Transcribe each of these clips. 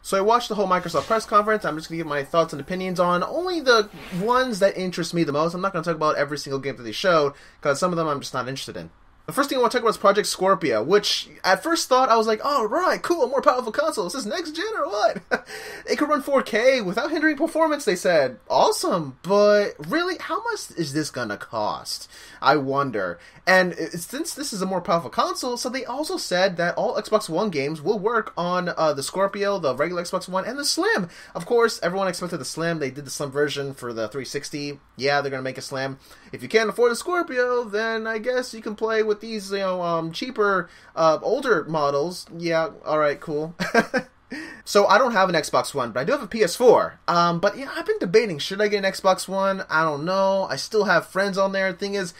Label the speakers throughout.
Speaker 1: So I watched the whole Microsoft press conference. I'm just going to give my thoughts and opinions on only the ones that interest me the most. I'm not going to talk about every single game that they showed, because some of them I'm just not interested in. The first thing I want to talk about is Project Scorpio, which at first thought I was like, oh, right, cool, more powerful console. Is this next gen or what? It could run 4K without hindering performance, they said. Awesome, but really, how much is this going to cost? I wonder. And since this is a more powerful console, so they also said that all Xbox One games will work on the Scorpio, the regular Xbox One, and the Slim. Of course, everyone expected the Slim. They did the Slim version for the 360. Yeah, they're going to make a Slim. If you can't afford the Scorpio, then I guess you can play with these, cheaper, older models. Yeah, alright, cool. So I don't have an Xbox One, but I do have a PS4. But yeah, I've been debating, should I get an Xbox One? I don't know. I still have friends on there. The thing is,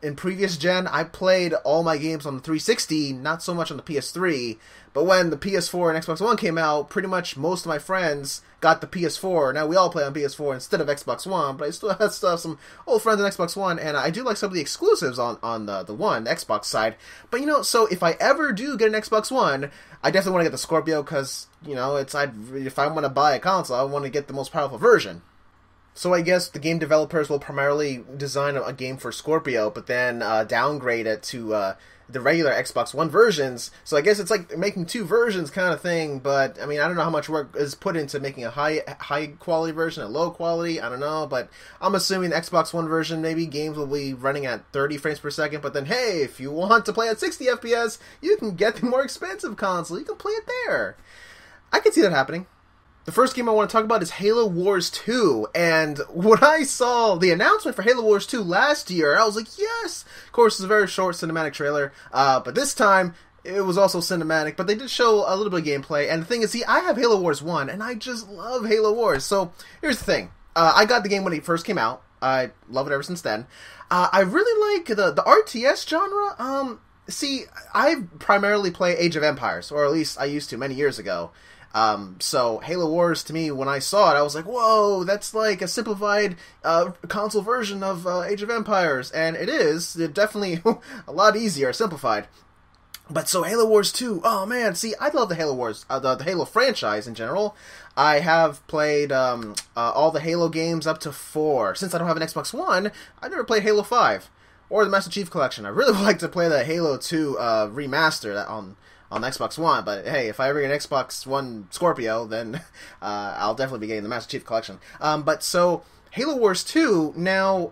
Speaker 1: in previous gen, I played all my games on the 360, not so much on the PS3. But when the PS4 and Xbox One came out, pretty much most of my friends got the PS4. Now we all play on PS4 instead of Xbox One, but I still have some old friends on Xbox One, and I do like some of the exclusives on the One, the Xbox side. But so if I ever do get an Xbox One, I definitely want to get the Scorpio, because, if I want to buy a console, I want to get the most powerful version. So I guess the game developers will primarily design a game for Scorpio, but then downgrade it to the regular Xbox One versions. So I guess it's like making two versions kind of thing, but I mean, I don't know how much work is put into making a high quality version, a low quality, I don't know, but I'm assuming the Xbox One version, maybe games will be running at 30 frames per second, but then hey, if you want to play at 60 FPS, you can get the more expensive console, you can play it there. I can see that happening. The first game I want to talk about is Halo Wars 2, and when I saw the announcement for Halo Wars 2 last year, I was like, yes! Of course, it's a very short cinematic trailer, but this time, it was also cinematic, but they did show a little bit of gameplay, and the thing is, see, I have Halo Wars 1, and I just love Halo Wars, so here's the thing. I got the game when it first came out. I love it ever since then. I really like the RTS genre. See, I primarily play Age of Empires, or at least I used to many years ago. So Halo Wars, to me, when I saw it, I was like, whoa, that's like a simplified console version of Age of Empires, and it is. It's definitely a lot easier, simplified. But so Halo Wars 2, oh man, see, I love the Halo Wars, the Halo franchise in general. I have played all the Halo games up to 4. Since I don't have an Xbox One, I've never played Halo 5 or the Master Chief Collection. I really would like to play the Halo 2 remaster on Xbox One, but hey, if I ever get an Xbox One Scorpio, then I'll definitely be getting the Master Chief Collection. But so, Halo Wars 2, now,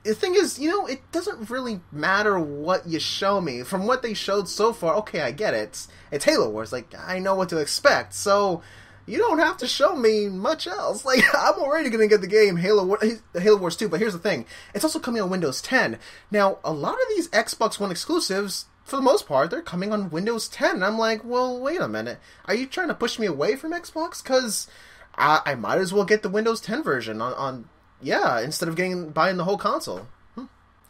Speaker 1: the thing is, it doesn't really matter what you show me. From what they showed so far, okay, I get it. It's Halo Wars, like, I know what to expect, so you don't have to show me much else. Like, I'm already going to get the game Halo Wars 2, but here's the thing. It's also coming on Windows 10. Now, a lot of these Xbox One exclusives, for the most part, they're coming on Windows 10. And I'm like, well, wait a minute. Are you trying to push me away from Xbox? Because I might as well get the Windows 10 version instead of buying the whole console.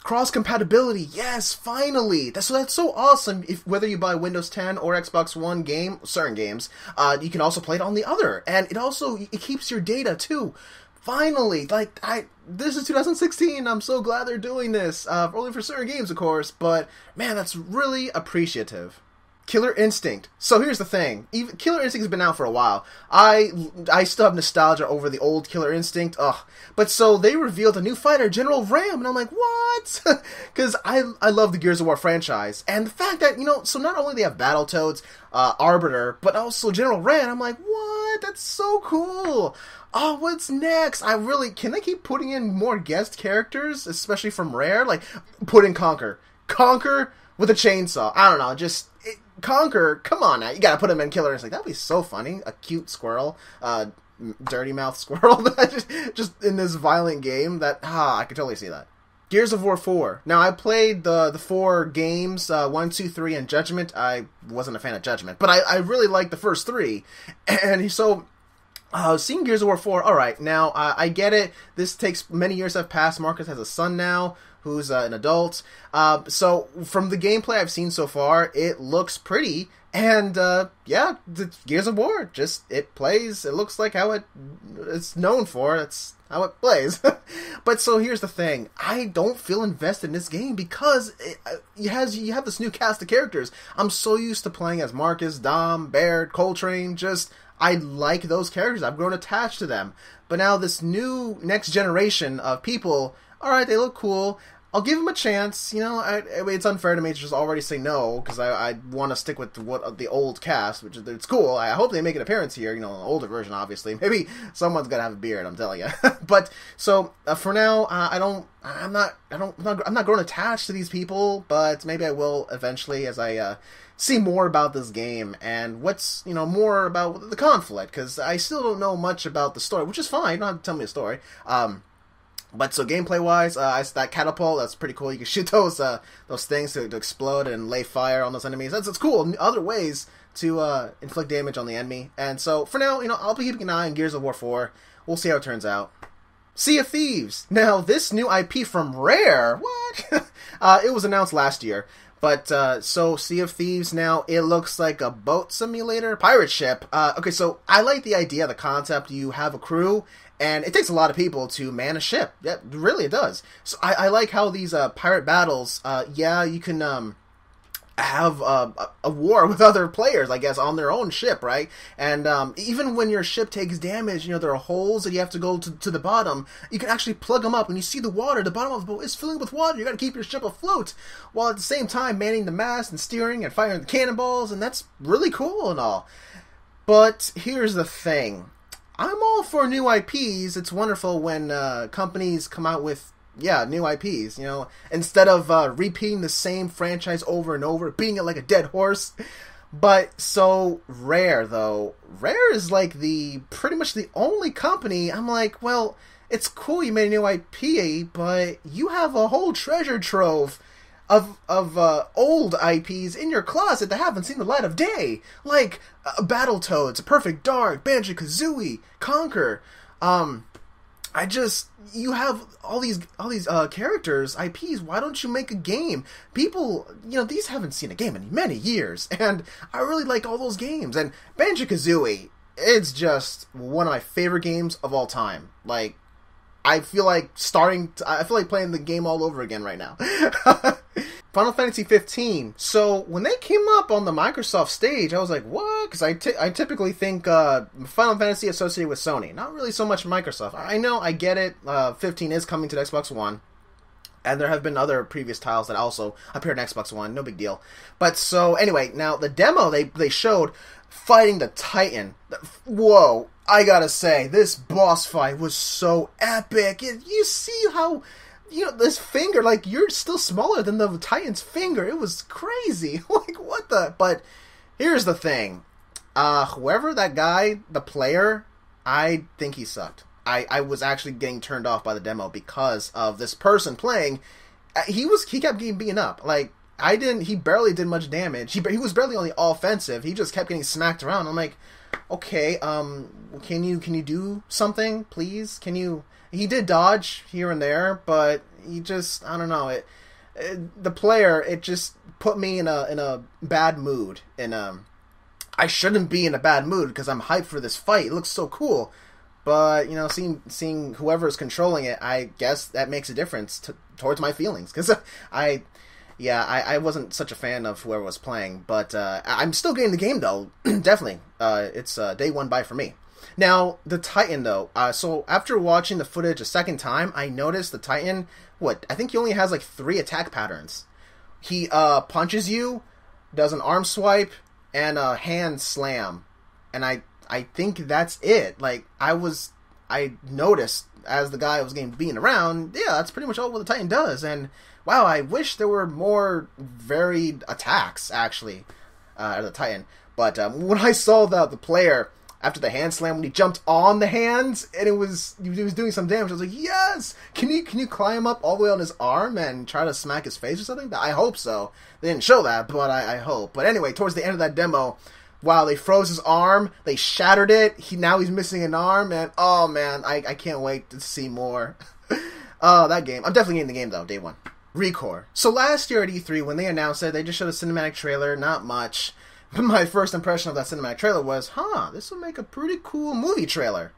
Speaker 1: Cross-compatibility, yes, finally! That's so awesome. Whether you buy Windows 10 or Xbox One certain games, you can also play it on the other. And it keeps your data, too. Finally! This is 2016, I'm so glad they're doing this. Only for certain games, of course, but, man, that's really appreciative. Killer Instinct. So here's the thing. Killer Instinct has been out for a while. I still have nostalgia over the old Killer Instinct. Ugh. But so they revealed a new fighter, General Ram, and I'm like, what? Because I love the Gears of War franchise. And the fact that, so not only they have Battletoads, Arbiter, but also General Ram, I'm like, what? That's so cool. Oh, what's next? Can they keep putting in more guest characters, especially from Rare? Like, put in Conquer. Conquer with a chainsaw. I don't know, Conquer, come on now, you gotta put him in Killer Instinct. That'd be so funny. A cute squirrel, dirty mouth squirrel, just in this violent game. I could totally see that. Gears of War 4. Now, I played the 4 games, 1, 2, 3, and Judgment. I wasn't a fan of Judgment, but I really liked the first 3. And so, seeing Gears of War 4, alright, now, I get it. This takes many years have passed. Marcus has a son now, who's an adult. So, from the gameplay I've seen so far, it looks pretty. And, the Gears of War, it plays. It looks like how it's known for. That's how it plays. But so here's the thing. I don't feel invested in this game because you have this new cast of characters. I'm so used to playing as Marcus, Dom, Baird, Coltrane, I like those characters. I've grown attached to them. But now this new next generation of people, alright, they look cool. I'll give them a chance. It's unfair to me to just already say no, because I want to stick with the old cast, which is it's cool. I hope they make an appearance here, an older version, obviously. Maybe someone's gonna have a beard, I'm telling you. But so for now, I'm not growing attached to these people, but maybe I will eventually as I see more about this game and what's more about the conflict, because I still don't know much about the story, which is fine. You don't have to tell me a story. But so gameplay-wise, that catapult, that's pretty cool. You can shoot those things to explode and lay fire on those enemies. That's cool. Other ways to inflict damage on the enemy. And so, for now, I'll be keeping an eye on Gears of War 4. We'll see how it turns out. Sea of Thieves. Now, this new IP from Rare, what? It was announced last year. But, so, Sea of Thieves now, it looks like a boat simulator, pirate ship. Okay, so, I like the idea, the concept. You have a crew, and it takes a lot of people to man a ship. Yeah, really, it does. So, I like how these, pirate battles, you can, have a war with other players, I guess, on their own ship, right? And even when your ship takes damage, there are holes that you have to go to the bottom. You can actually plug them up. When you see the water, the bottom of the boat is filling with water. You got to keep your ship afloat, while at the same time manning the mast and steering and firing the cannonballs, and that's really cool and all. But here's the thing. I'm all for new IPs. It's wonderful when companies come out with new IPs, instead of repeating the same franchise over and over, beating it like a dead horse. But so Rare, though, Rare is like pretty much the only company I'm like, well, it's cool you made a new IP, but you have a whole treasure trove of old IPs in your closet that haven't seen the light of day, like Battletoads, Perfect Dark, Banjo-Kazooie, Conquer. You have all these characters, IPs. Why don't you make a game? People, these haven't seen a game in many years, and I really like all those games. And Banjo-Kazooie, it's just one of my favorite games of all time. Like, I feel like playing the game all over again right now. Final Fantasy 15. So, when they came up on the Microsoft stage, I was like, what? Because I typically think Final Fantasy associated with Sony. Not really so much Microsoft. I know, I get it. 15 is coming to the Xbox One. And there have been other previous titles that also appeared on Xbox One. No big deal. But so, anyway, now the demo they showed fighting the Titan. Whoa. I gotta say, this boss fight was so epic. You see how... this finger, like, you're still smaller than the Titan's finger. It was crazy. Like, what the... But here's the thing. Whoever that guy, the player, I think he sucked. I was actually getting turned off by the demo because of this person playing. He kept getting beaten up. Like, he barely did much damage. He was barely on the offensive. He just kept getting smacked around. I'm like, okay, can you do something, please? He did dodge here and there, but he just, I don't know. The player, it just put me in a bad mood. And I shouldn't be in a bad mood because I'm hyped for this fight. It looks so cool. But, seeing whoever is controlling it, I guess that makes a difference towards my feelings. Because I wasn't such a fan of whoever was playing. But I'm still getting the game, though. Definitely. It's day one buy for me. Now, the Titan, though. So, after watching the footage a second time, I noticed the Titan, I think he only has, 3 attack patterns. He punches you, does an arm swipe, and a hand slam. And I think that's it. I noticed as the guy was getting beaten around, that's pretty much all what the Titan does. And, wow, I wish there were more varied attacks, actually, out of the Titan. But when I saw the player... After the hand slam, when he jumped on the hands, and he was doing some damage, I was like, yes! Can you climb up all the way on his arm and try to smack his face or something? I hope so. They didn't show that, but I hope. But anyway, towards the end of that demo, wow, they froze his arm, they shattered it, now he's missing an arm, and oh man, I can't wait to see more. Oh, that game. I'm definitely getting the game though, day one. Recore. So last year at E3, when they announced it, they just showed a cinematic trailer, not much. But my first impression of that cinematic trailer was, this will make a pretty cool movie trailer.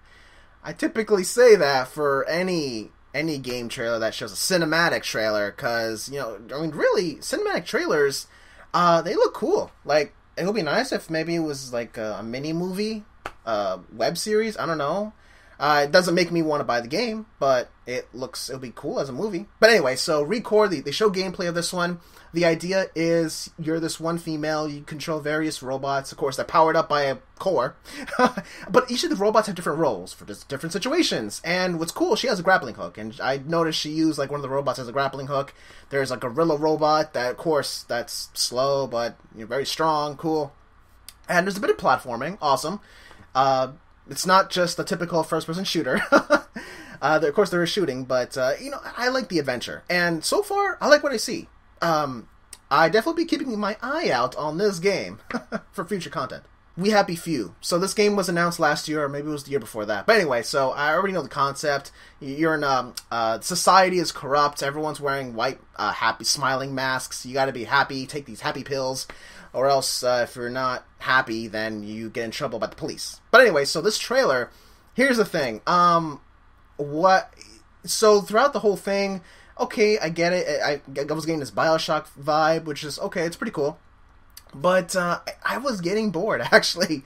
Speaker 1: I typically say that for any game trailer that shows a cinematic trailer, because, really, cinematic trailers, they look cool. Like, it would be nice if maybe it was, a mini movie, web series. I don't know. It doesn't make me want to buy the game, but it'll be cool as a movie. But anyway, so Recore, they show gameplay of this one. The idea is you're this one female, you control various robots, of course, they're powered up by a core. But each of the robots have different roles for different situations. And what's cool, she has a grappling hook. And I noticed she used, like, one of the robots as a grappling hook. There's a gorilla robot that, of course, that's slow, but you're very strong, cool. And there's a bit of platforming, awesome. It's not just a typical first-person shooter. Of course, there is shooting, but, I like the adventure. And so far, I like what I see. I definitely be keeping my eye out on this game for future content. We Happy Few. So this game was announced last year, or maybe it was the year before that. But anyway, so I already know the concept. You're in society is corrupt. Everyone's wearing white, happy, smiling masks. You gotta be happy, take these happy pills. Or else, if you're not happy, then you get in trouble by the police. But anyway, so this trailer, here's the thing. So throughout the whole thing, okay, I get it. I was getting this Bioshock vibe, which is, okay, it's pretty cool. But I was getting bored, actually.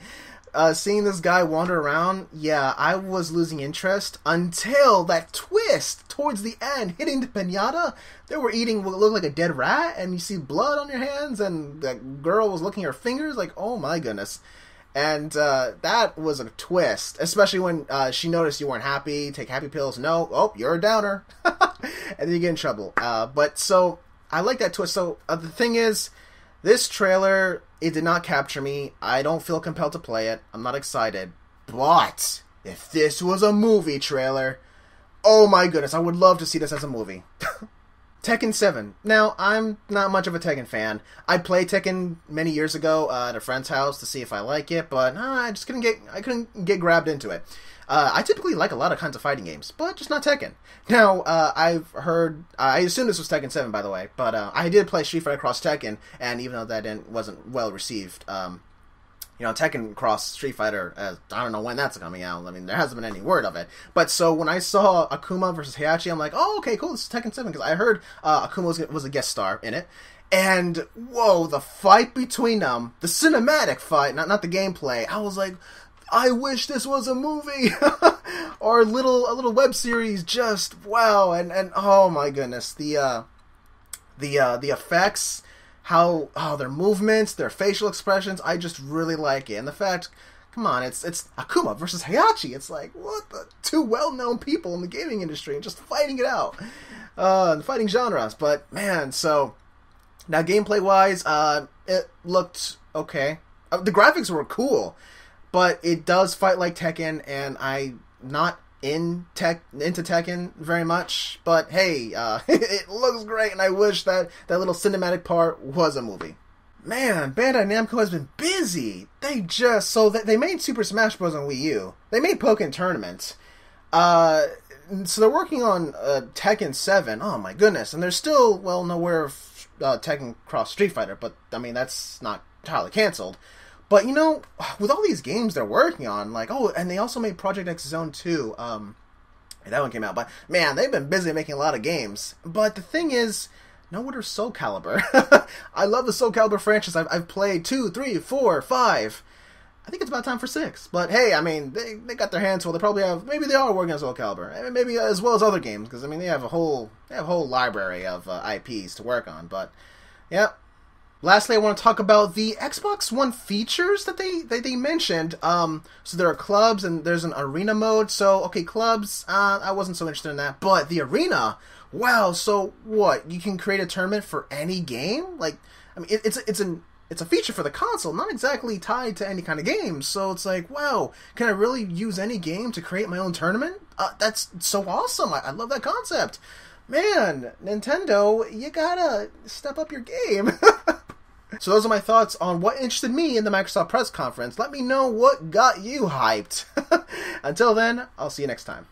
Speaker 1: Seeing this guy wander around, yeah, I was losing interest until that twist towards the end, hitting the piñata. They were eating what looked like a dead rat, and you see blood on your hands, and that girl was licking her fingers, like, oh my goodness. And that was a twist, especially when she noticed you weren't happy, take happy pills, no, oh, you're a downer, and then you get in trouble. But so, I like that twist. So, the thing is, this trailer, it did not capture me. I don't feel compelled to play it. I'm not excited. But if this was a movie trailer, oh my goodness, I would love to see this as a movie. Tekken 7. Now, I'm not much of a Tekken fan. I played Tekken many years ago at a friend's house to see if I like it, but I just couldn't get grabbed into it. I typically like a lot of kinds of fighting games, but just not Tekken. Now, I've heard, I assume this was Tekken 7, by the way, but I did play Street Fighter Cross Tekken, and even though that wasn't well received, Tekken Cross Street Fighter, I don't know when that's coming out. I mean, there hasn't been any word of it. But so when I saw Akuma versus Heihachi, I'm like, oh, okay, cool, this is Tekken 7, because I heard Akuma was a guest star in it. And, whoa, the fight between them, the cinematic fight, not the gameplay, I was like, I wish this was a movie! Or a little web series, just, wow, and oh my goodness, the effects, their movements, their facial expressions, I just really like it. And the fact, come on, it's Akuma versus Heihachi. It's like, what the two well-known people in the gaming industry and just fighting it out. Fighting genres. But, man, so, now gameplay-wise, it looked okay. The graphics were cool, but it does fight like Tekken, and I'm not into Tekken very much, but hey, it looks great, and I wish that little cinematic part was a movie. Man, Bandai Namco has been busy. They made Super Smash Bros. On Wii U. They made Pokken Tournament. So they're working on Tekken 7. Oh my goodness, and they're still, nowhere of Tekken Cross Street Fighter, but I mean, that's not entirely canceled. But, with all these games they're working on, and they also made Project X Zone 2, that one came out, but, man, they've been busy making a lot of games. But the thing is, no order Soul Calibur. I love the Soul Calibur franchise. I've played 2, 3, 4, 5. I think it's about time for 6. But, hey, I mean, they got their hands full. Maybe they are working on Soul Calibur. Maybe as well as other games, because, I mean, they have a whole library of IPs to work on. But, yeah. Lastly, I want to talk about the Xbox One features that they mentioned. So there are clubs and there's an arena mode. So, okay, clubs, I wasn't so interested in that. But the arena, wow, so what? You can create a tournament for any game? It's a feature for the console, not exactly tied to any kind of game. So it's like, wow, can I really use any game to create my own tournament? That's so awesome. I love that concept. Man, Nintendo, you gotta step up your game. So those are my thoughts on what interested me in the Microsoft press conference. Let me know what got you hyped. Until then, I'll see you next time.